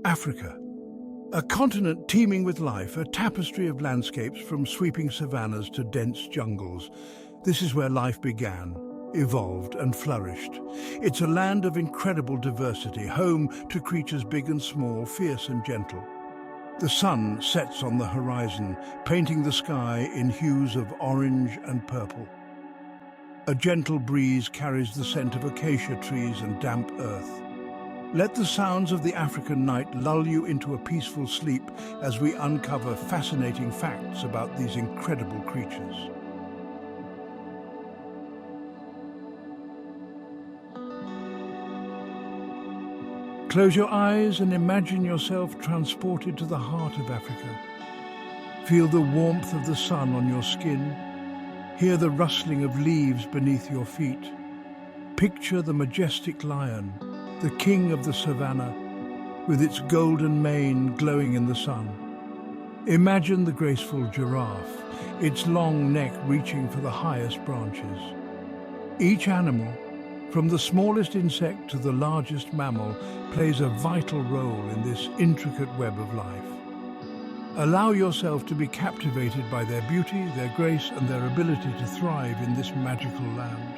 Africa, a continent teeming with life, a tapestry of landscapes from sweeping savannas to dense jungles. This is where life began, evolved and flourished. It's a land of incredible diversity, home to creatures big and small, fierce and gentle. The sun sets on the horizon, painting the sky in hues of orange and purple. A gentle breeze carries the scent of acacia trees and damp earth. Let the sounds of the African night lull you into a peaceful sleep as we uncover fascinating facts about these incredible creatures. Close your eyes and imagine yourself transported to the heart of Africa. Feel the warmth of the sun on your skin. Hear the rustling of leaves beneath your feet. Picture the majestic lion, the king of the savannah, with its golden mane glowing in the sun. Imagine the graceful giraffe, its long neck reaching for the highest branches. Each animal, from the smallest insect to the largest mammal, plays a vital role in this intricate web of life. Allow yourself to be captivated by their beauty, their grace, and their ability to thrive in this magical land.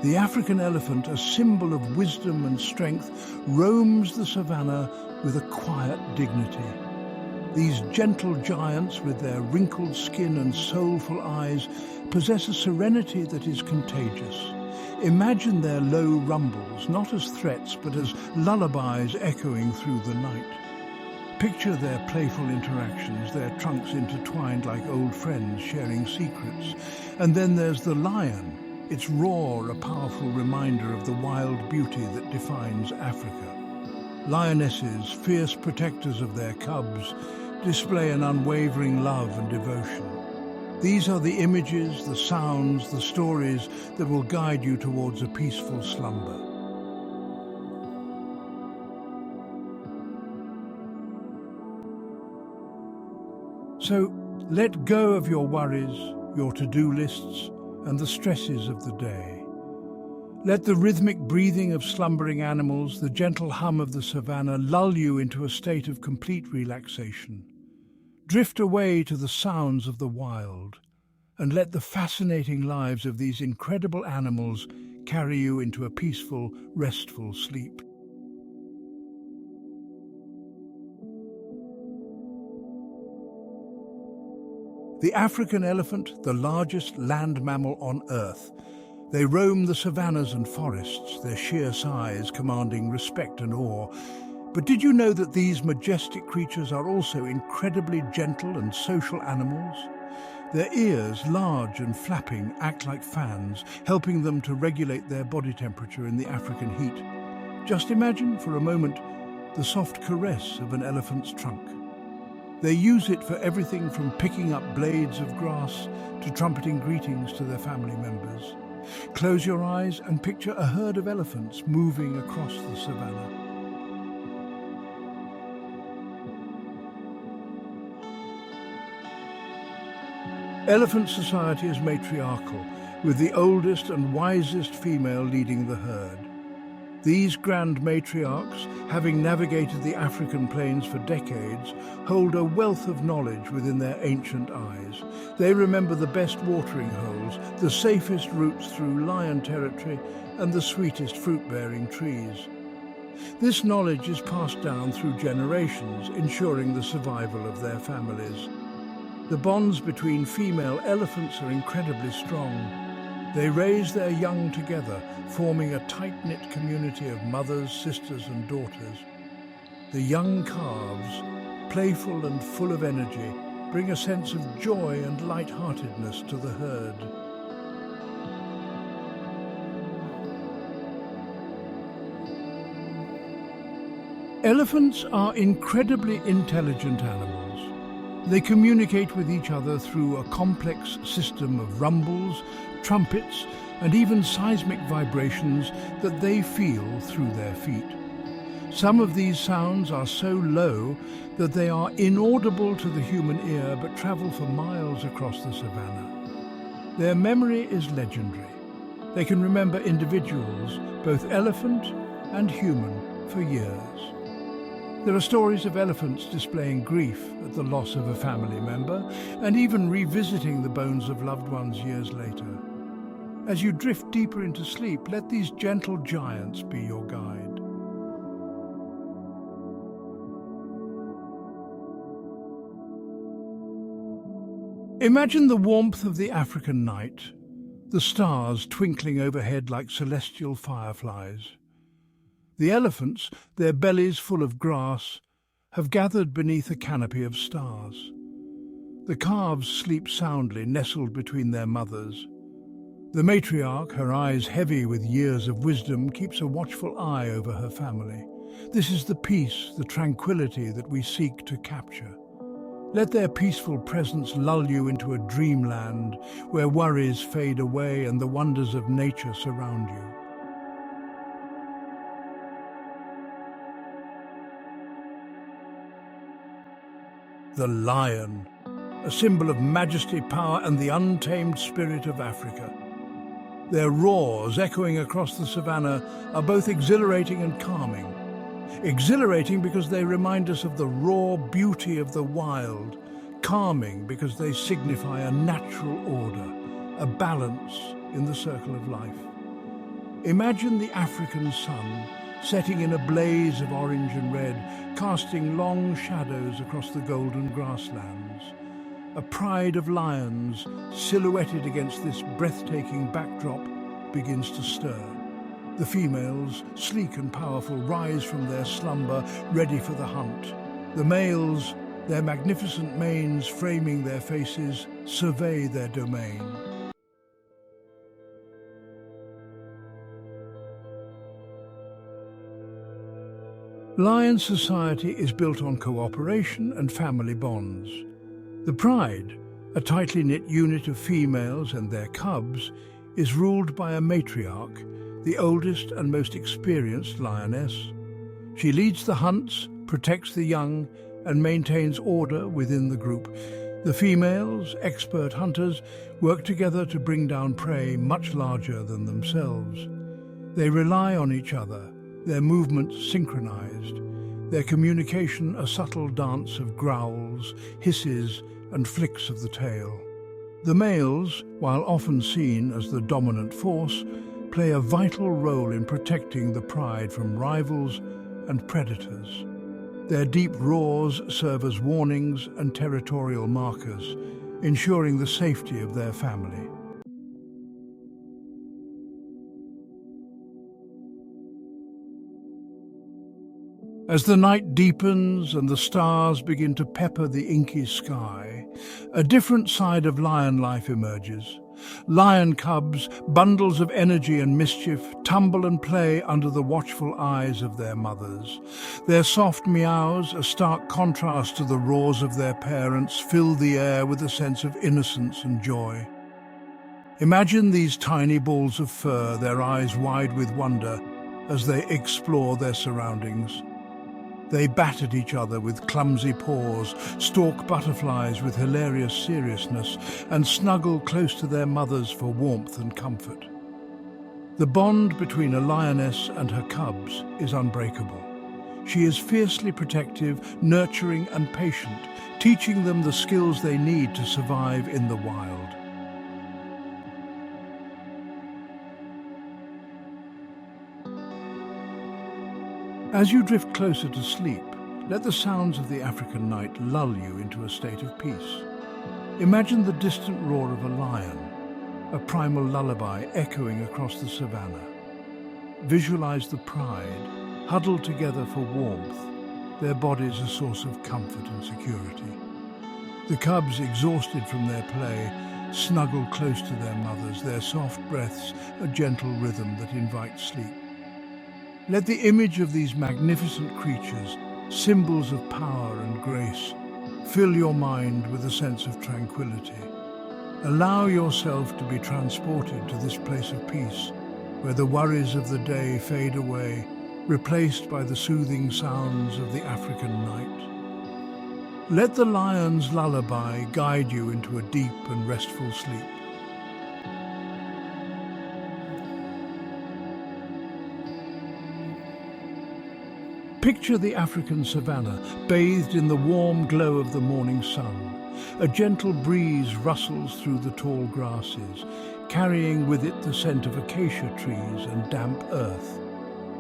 The African elephant, a symbol of wisdom and strength, roams the savannah with a quiet dignity. These gentle giants, with their wrinkled skin and soulful eyes, possess a serenity that is contagious. Imagine their low rumbles, not as threats, but as lullabies echoing through the night. Picture their playful interactions, their trunks intertwined like old friends sharing secrets. And then there's the lion, its roar a powerful reminder of the wild beauty that defines Africa. Lionesses, fierce protectors of their cubs, display an unwavering love and devotion. These are the images, the sounds, the stories that will guide you towards a peaceful slumber. So, let go of your worries, your to-do lists, and the stresses of the day. Let the rhythmic breathing of slumbering animals, the gentle hum of the savannah, lull you into a state of complete relaxation. Drift away to the sounds of the wild, and let the fascinating lives of these incredible animals carry you into a peaceful, restful sleep. The African elephant, the largest land mammal on Earth. They roam the savannas and forests, their sheer size commanding respect and awe. But did you know that these majestic creatures are also incredibly gentle and social animals? Their ears, large and flapping, act like fans, helping them to regulate their body temperature in the African heat. Just imagine for a moment the soft caress of an elephant's trunk. They use it for everything from picking up blades of grass to trumpeting greetings to their family members. Close your eyes and picture a herd of elephants moving across the savannah. Elephant society is matriarchal, with the oldest and wisest female leading the herd. These grand matriarchs, having navigated the African plains for decades, hold a wealth of knowledge within their ancient eyes. They remember the best watering holes, the safest routes through lion territory, and the sweetest fruit-bearing trees. This knowledge is passed down through generations, ensuring the survival of their families. The bonds between female elephants are incredibly strong. They raise their young together, forming a tight-knit community of mothers, sisters and daughters. The young calves, playful and full of energy, bring a sense of joy and light-heartedness to the herd. Elephants are incredibly intelligent animals. They communicate with each other through a complex system of rumbles, trumpets, and even seismic vibrations that they feel through their feet. Some of these sounds are so low that they are inaudible to the human ear but travel for miles across the savannah. Their memory is legendary. They can remember individuals, both elephant and human, for years. There are stories of elephants displaying grief at the loss of a family member and even revisiting the bones of loved ones years later. As you drift deeper into sleep, let these gentle giants be your guide. Imagine the warmth of the African night, the stars twinkling overhead like celestial fireflies. The elephants, their bellies full of grass, have gathered beneath a canopy of stars. The calves sleep soundly, nestled between their mothers. The matriarch, her eyes heavy with years of wisdom, keeps a watchful eye over her family. This is the peace, the tranquility that we seek to capture. Let their peaceful presence lull you into a dreamland where worries fade away and the wonders of nature surround you. The lion, a symbol of majesty, power, and the untamed spirit of Africa. Their roars, echoing across the savannah, are both exhilarating and calming. Exhilarating because they remind us of the raw beauty of the wild, calming because they signify a natural order, a balance in the circle of life. Imagine the African sun, setting in a blaze of orange and red, casting long shadows across the golden grasslands. A pride of lions, silhouetted against this breathtaking backdrop, begins to stir. The females, sleek and powerful, rise from their slumber, ready for the hunt. The males, their magnificent manes framing their faces, survey their domain. Lion society is built on cooperation and family bonds. The pride, a tightly knit unit of females and their cubs, is ruled by a matriarch, the oldest and most experienced lioness. She leads the hunts, protects the young, and maintains order within the group. The females, expert hunters, work together to bring down prey much larger than themselves. They rely on each other, their movements synchronized, their communication a subtle dance of growls, hisses, and flicks of the tail. The males, while often seen as the dominant force, play a vital role in protecting the pride from rivals and predators. Their deep roars serve as warnings and territorial markers, ensuring the safety of their family. As the night deepens and the stars begin to pepper the inky sky, a different side of lion life emerges. Lion cubs, bundles of energy and mischief, tumble and play under the watchful eyes of their mothers. Their soft meows, a stark contrast to the roars of their parents, fill the air with a sense of innocence and joy. Imagine these tiny balls of fur, their eyes wide with wonder, as they explore their surroundings. They bat at each other with clumsy paws, stalk butterflies with hilarious seriousness, and snuggle close to their mothers for warmth and comfort. The bond between a lioness and her cubs is unbreakable. She is fiercely protective, nurturing, and patient, teaching them the skills they need to survive in the wild. As you drift closer to sleep, let the sounds of the African night lull you into a state of peace. Imagine the distant roar of a lion, a primal lullaby echoing across the savannah. Visualize the pride, huddled together for warmth, their bodies a source of comfort and security. The cubs, exhausted from their play, snuggle close to their mothers, their soft breaths a gentle rhythm that invites sleep. Let the image of these magnificent creatures, symbols of power and grace, fill your mind with a sense of tranquility. Allow yourself to be transported to this place of peace, where the worries of the day fade away, replaced by the soothing sounds of the African night. Let the lion's lullaby guide you into a deep and restful sleep. Picture the African savanna, bathed in the warm glow of the morning sun. A gentle breeze rustles through the tall grasses, carrying with it the scent of acacia trees and damp earth.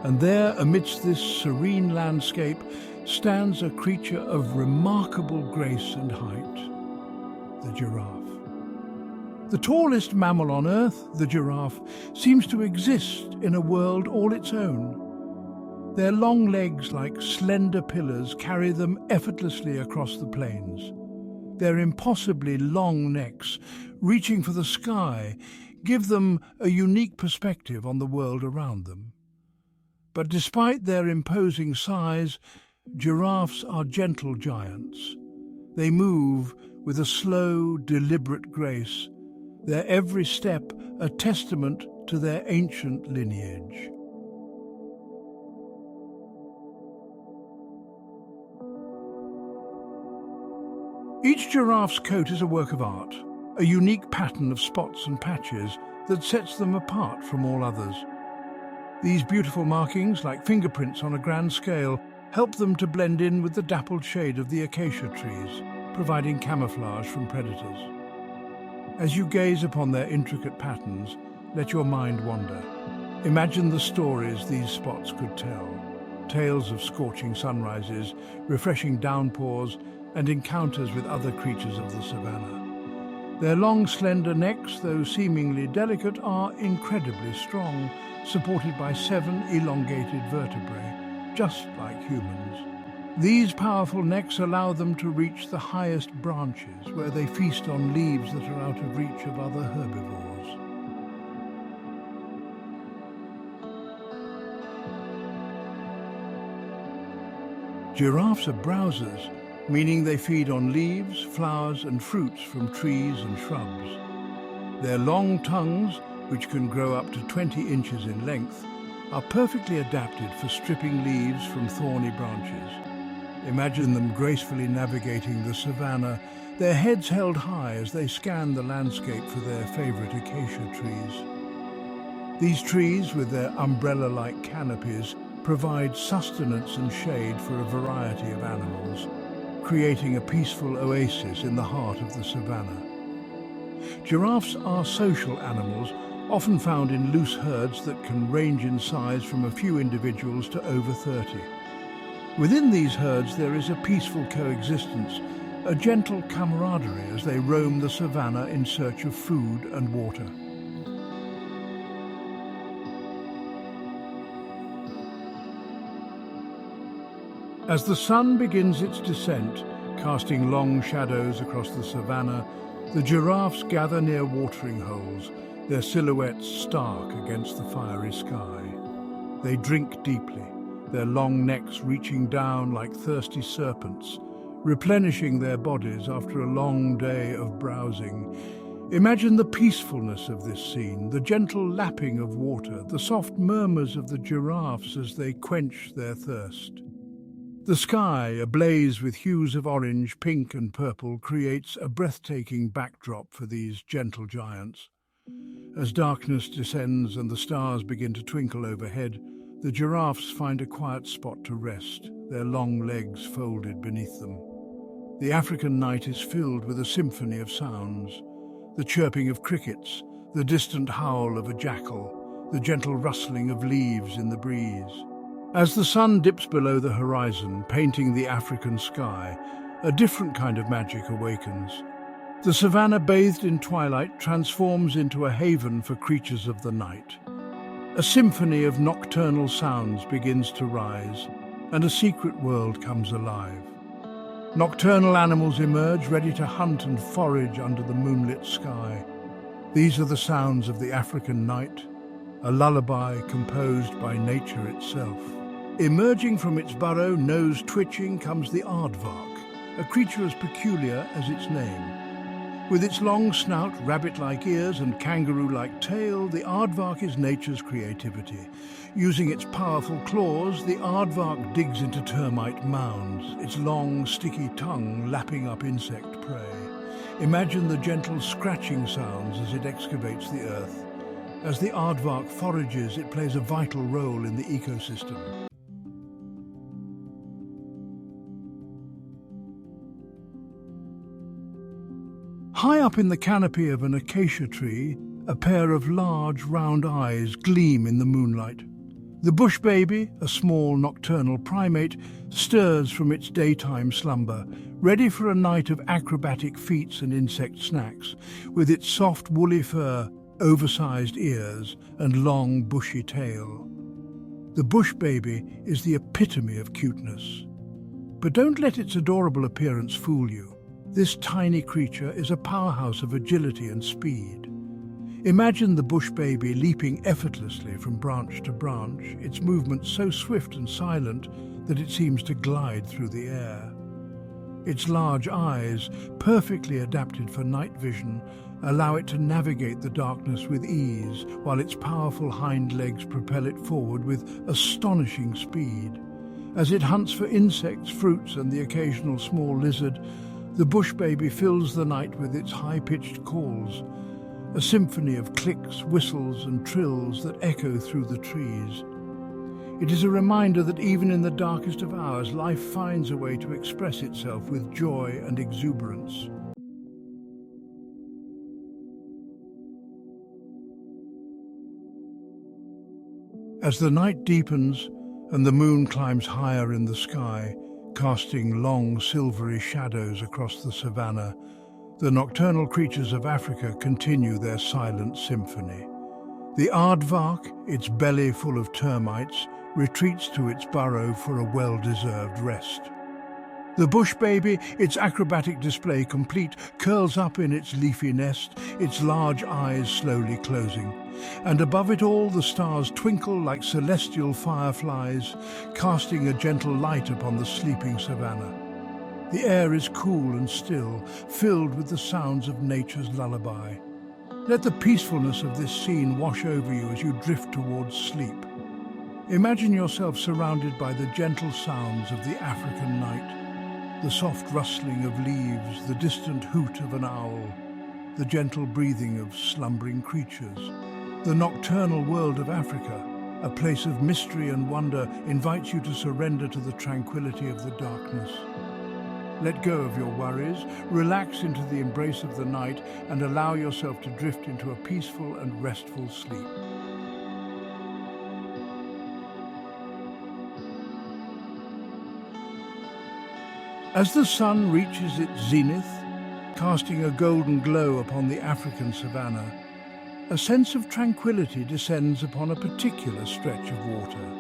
And there, amidst this serene landscape, stands a creature of remarkable grace and height, the giraffe. The tallest mammal on Earth, the giraffe, seems to exist in a world all its own. Their long legs, like slender pillars, carry them effortlessly across the plains. Their impossibly long necks, reaching for the sky, give them a unique perspective on the world around them. But despite their imposing size, giraffes are gentle giants. They move with a slow, deliberate grace, their every step a testament to their ancient lineage. Each giraffe's coat is a work of art, a unique pattern of spots and patches that sets them apart from all others. These beautiful markings, like fingerprints on a grand scale, help them to blend in with the dappled shade of the acacia trees, providing camouflage from predators. As you gaze upon their intricate patterns, let your mind wander. Imagine the stories these spots could tell. Tales of scorching sunrises, refreshing downpours, and encounters with other creatures of the savanna. Their long, slender necks, though seemingly delicate, are incredibly strong, supported by 7 elongated vertebrae, just like humans. These powerful necks allow them to reach the highest branches, where they feast on leaves that are out of reach of other herbivores. Giraffes are browsers, meaning they feed on leaves, flowers and fruits from trees and shrubs. Their long tongues, which can grow up to 20 inches in length, are perfectly adapted for stripping leaves from thorny branches. Imagine them gracefully navigating the savanna, their heads held high as they scan the landscape for their favorite acacia trees. These trees, with their umbrella-like canopies, provide sustenance and shade for a variety of animals, creating a peaceful oasis in the heart of the savanna. Giraffes are social animals, often found in loose herds that can range in size from a few individuals to over 30. Within these herds there is a peaceful coexistence, a gentle camaraderie as they roam the savanna in search of food and water. As the sun begins its descent, casting long shadows across the savanna, the giraffes gather near watering holes, their silhouettes stark against the fiery sky. They drink deeply, their long necks reaching down like thirsty serpents, replenishing their bodies after a long day of browsing. Imagine the peacefulness of this scene, the gentle lapping of water, the soft murmurs of the giraffes as they quench their thirst. The sky, ablaze with hues of orange, pink and purple, creates a breathtaking backdrop for these gentle giants. As darkness descends and the stars begin to twinkle overhead, the giraffes find a quiet spot to rest, their long legs folded beneath them. The African night is filled with a symphony of sounds: the chirping of crickets, the distant howl of a jackal, the gentle rustling of leaves in the breeze. As the sun dips below the horizon, painting the African sky, a different kind of magic awakens. The savanna, bathed in twilight, transforms into a haven for creatures of the night. A symphony of nocturnal sounds begins to rise, and a secret world comes alive. Nocturnal animals emerge, ready to hunt and forage under the moonlit sky. These are the sounds of the African night, a lullaby composed by nature itself. Emerging from its burrow, nose twitching, comes the aardvark, a creature as peculiar as its name. With its long snout, rabbit-like ears and kangaroo-like tail, the aardvark is nature's creativity. Using its powerful claws, the aardvark digs into termite mounds, its long, sticky tongue lapping up insect prey. Imagine the gentle scratching sounds as it excavates the earth. As the aardvark forages, it plays a vital role in the ecosystem. High up in the canopy of an acacia tree, a pair of large, round eyes gleam in the moonlight. The bush baby, a small nocturnal primate, stirs from its daytime slumber, ready for a night of acrobatic feats and insect snacks, with its soft woolly fur, oversized ears, and long bushy tail. The bush baby is the epitome of cuteness. But don't let its adorable appearance fool you. This tiny creature is a powerhouse of agility and speed. Imagine the bush baby leaping effortlessly from branch to branch, its movements so swift and silent that it seems to glide through the air. Its large eyes, perfectly adapted for night vision, allow it to navigate the darkness with ease, while its powerful hind legs propel it forward with astonishing speed. As it hunts for insects, fruits, and the occasional small lizard, the bush baby fills the night with its high-pitched calls, a symphony of clicks, whistles, and trills that echo through the trees. It is a reminder that even in the darkest of hours, life finds a way to express itself with joy and exuberance. As the night deepens and the moon climbs higher in the sky, casting long silvery shadows across the savannah, the nocturnal creatures of Africa continue their silent symphony. The aardvark, its belly full of termites, retreats to its burrow for a well-deserved rest. The bush baby, its acrobatic display complete, curls up in its leafy nest, its large eyes slowly closing. And above it all, the stars twinkle like celestial fireflies, casting a gentle light upon the sleeping savannah. The air is cool and still, filled with the sounds of nature's lullaby. Let the peacefulness of this scene wash over you as you drift towards sleep. Imagine yourself surrounded by the gentle sounds of the African night, the soft rustling of leaves, the distant hoot of an owl, the gentle breathing of slumbering creatures. The nocturnal world of Africa, a place of mystery and wonder, invites you to surrender to the tranquility of the darkness. Let go of your worries, relax into the embrace of the night, and allow yourself to drift into a peaceful and restful sleep. As the sun reaches its zenith, casting a golden glow upon the African savannah, a sense of tranquility descends upon a particular stretch of water.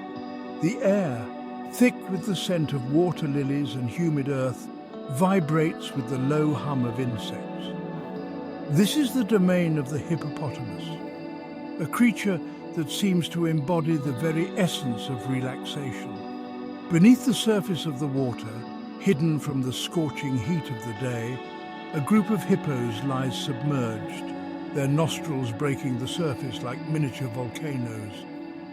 The air, thick with the scent of water lilies and humid earth, vibrates with the low hum of insects. This is the domain of the hippopotamus, a creature that seems to embody the very essence of relaxation. Beneath the surface of the water, hidden from the scorching heat of the day, a group of hippos lies submerged, their nostrils breaking the surface like miniature volcanoes.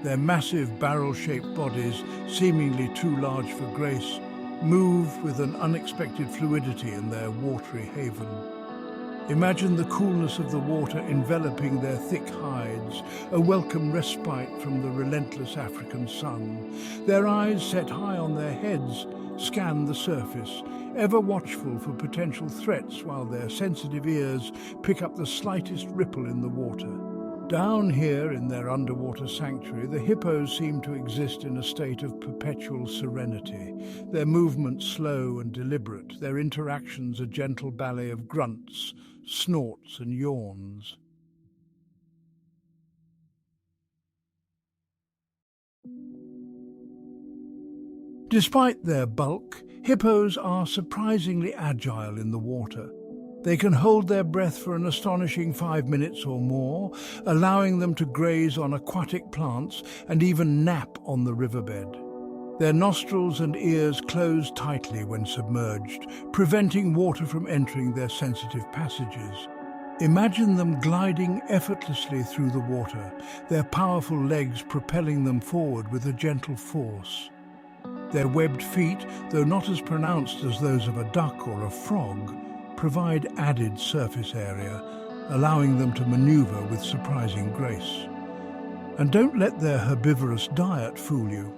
Their massive barrel-shaped bodies, seemingly too large for grace, move with an unexpected fluidity in their watery haven. Imagine the coolness of the water enveloping their thick hides, a welcome respite from the relentless African sun. Their eyes, set high on their heads, scan the surface, ever watchful for potential threats, while their sensitive ears pick up the slightest ripple in the water. Down here in their underwater sanctuary, the hippos seem to exist in a state of perpetual serenity, their movements slow and deliberate, their interactions a gentle ballet of grunts, snorts and yawns. Despite their bulk, hippos are surprisingly agile in the water. They can hold their breath for an astonishing 5 minutes or more, allowing them to graze on aquatic plants and even nap on the riverbed. Their nostrils and ears close tightly when submerged, preventing water from entering their sensitive passages. Imagine them gliding effortlessly through the water, their powerful legs propelling them forward with a gentle force. Their webbed feet, though not as pronounced as those of a duck or a frog, provide added surface area, allowing them to maneuver with surprising grace. And don't let their herbivorous diet fool you.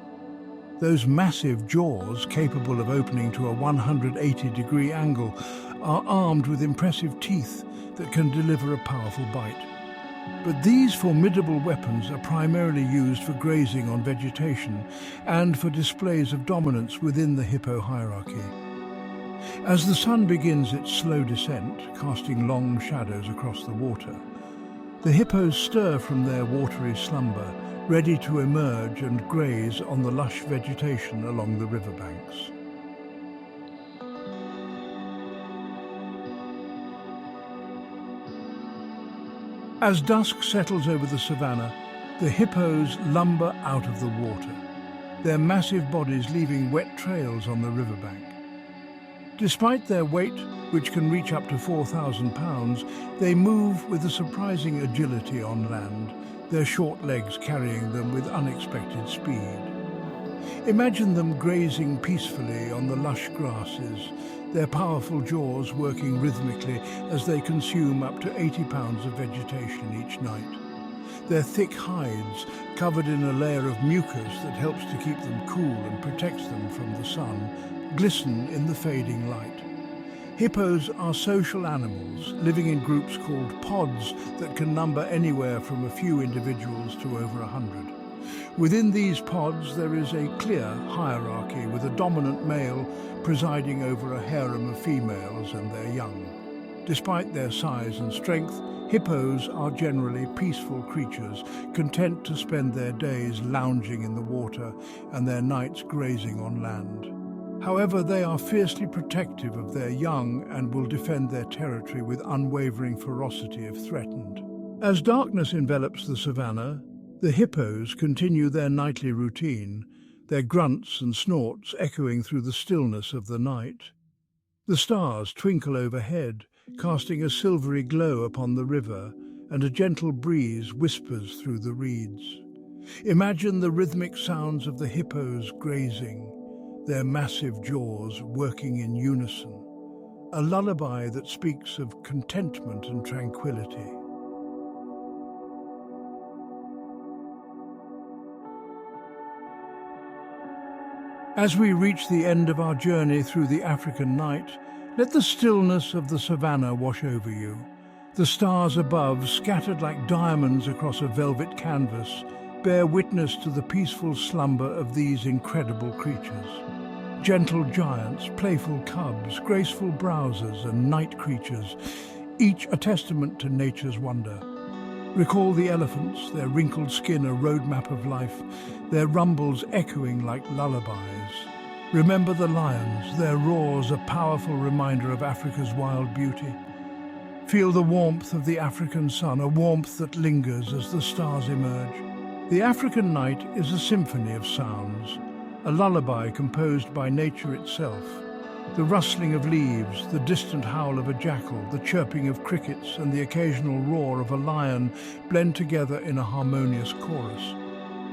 Those massive jaws, capable of opening to a 180-degree angle, are armed with impressive teeth, that can deliver a powerful bite. But these formidable weapons are primarily used for grazing on vegetation and for displays of dominance within the hippo hierarchy. As the sun begins its slow descent, casting long shadows across the water, the hippos stir from their watery slumber, ready to emerge and graze on the lush vegetation along the riverbanks. As dusk settles over the savannah, the hippos lumber out of the water, their massive bodies leaving wet trails on the riverbank. Despite their weight, which can reach up to 4,000 pounds, they move with a surprising agility on land, their short legs carrying them with unexpected speed. Imagine them grazing peacefully on the lush grasses, their powerful jaws working rhythmically as they consume up to 80 pounds of vegetation each night. Their thick hides, covered in a layer of mucus that helps to keep them cool and protects them from the sun, glisten in the fading light. Hippos are social animals, living in groups called pods that can number anywhere from a few individuals to over 100. Within these pods there is a clear hierarchy with a dominant male presiding over a harem of females and their young. Despite their size and strength, hippos are generally peaceful creatures, content to spend their days lounging in the water and their nights grazing on land. However, they are fiercely protective of their young and will defend their territory with unwavering ferocity if threatened. As darkness envelops the savannah, the hippos continue their nightly routine, their grunts and snorts echoing through the stillness of the night. The stars twinkle overhead, casting a silvery glow upon the river, and a gentle breeze whispers through the reeds. Imagine the rhythmic sounds of the hippos grazing, their massive jaws working in unison, a lullaby that speaks of contentment and tranquility. As we reach the end of our journey through the African night, let the stillness of the savannah wash over you. The stars above, scattered like diamonds across a velvet canvas, bear witness to the peaceful slumber of these incredible creatures. Gentle giants, playful cubs, graceful browsers and night creatures, each a testament to nature's wonder. Recall the elephants, their wrinkled skin a roadmap of life, their rumbles echoing like lullabies. Remember the lions, their roars a powerful reminder of Africa's wild beauty. Feel the warmth of the African sun, a warmth that lingers as the stars emerge. The African night is a symphony of sounds, a lullaby composed by nature itself. The rustling of leaves, the distant howl of a jackal, the chirping of crickets and the occasional roar of a lion blend together in a harmonious chorus.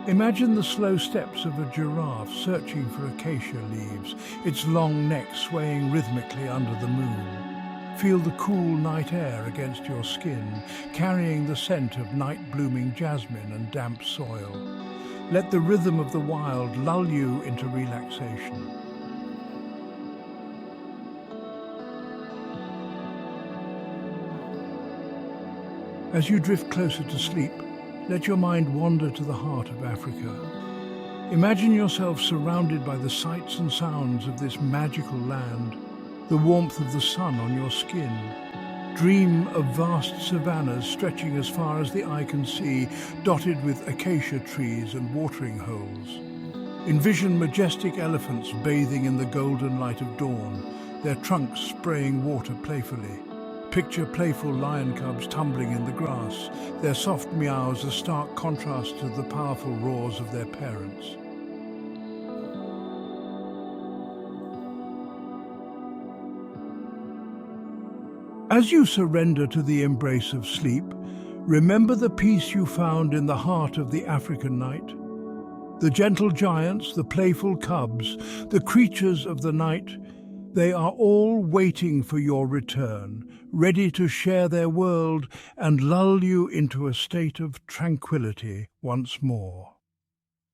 Imagine the slow steps of a giraffe searching for acacia leaves, its long neck swaying rhythmically under the moon. Feel the cool night air against your skin, carrying the scent of night-blooming jasmine and damp soil. Let the rhythm of the wild lull you into relaxation. As you drift closer to sleep, let your mind wander to the heart of Africa. Imagine yourself surrounded by the sights and sounds of this magical land, the warmth of the sun on your skin. Dream of vast savannas stretching as far as the eye can see, dotted with acacia trees and watering holes. Envision majestic elephants bathing in the golden light of dawn, their trunks spraying water playfully. Picture playful lion cubs tumbling in the grass, their soft meows a stark contrast to the powerful roars of their parents. As you surrender to the embrace of sleep, remember the peace you found in the heart of the African night. The gentle giants, the playful cubs, the creatures of the night, they are all waiting for your return, ready to share their world and lull you into a state of tranquility once more.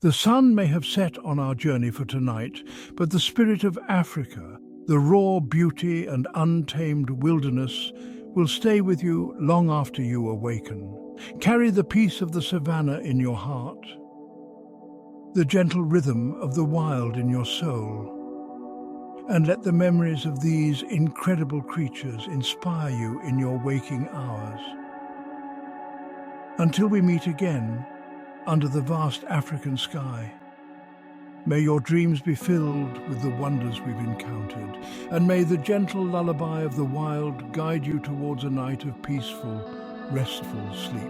The sun may have set on our journey for tonight, but the spirit of Africa, the raw beauty and untamed wilderness, will stay with you long after you awaken. Carry the peace of the savannah in your heart, the gentle rhythm of the wild in your soul, and let the memories of these incredible creatures inspire you in your waking hours. Until we meet again under the vast African sky, may your dreams be filled with the wonders we've encountered, and may the gentle lullaby of the wild guide you towards a night of peaceful, restful sleep.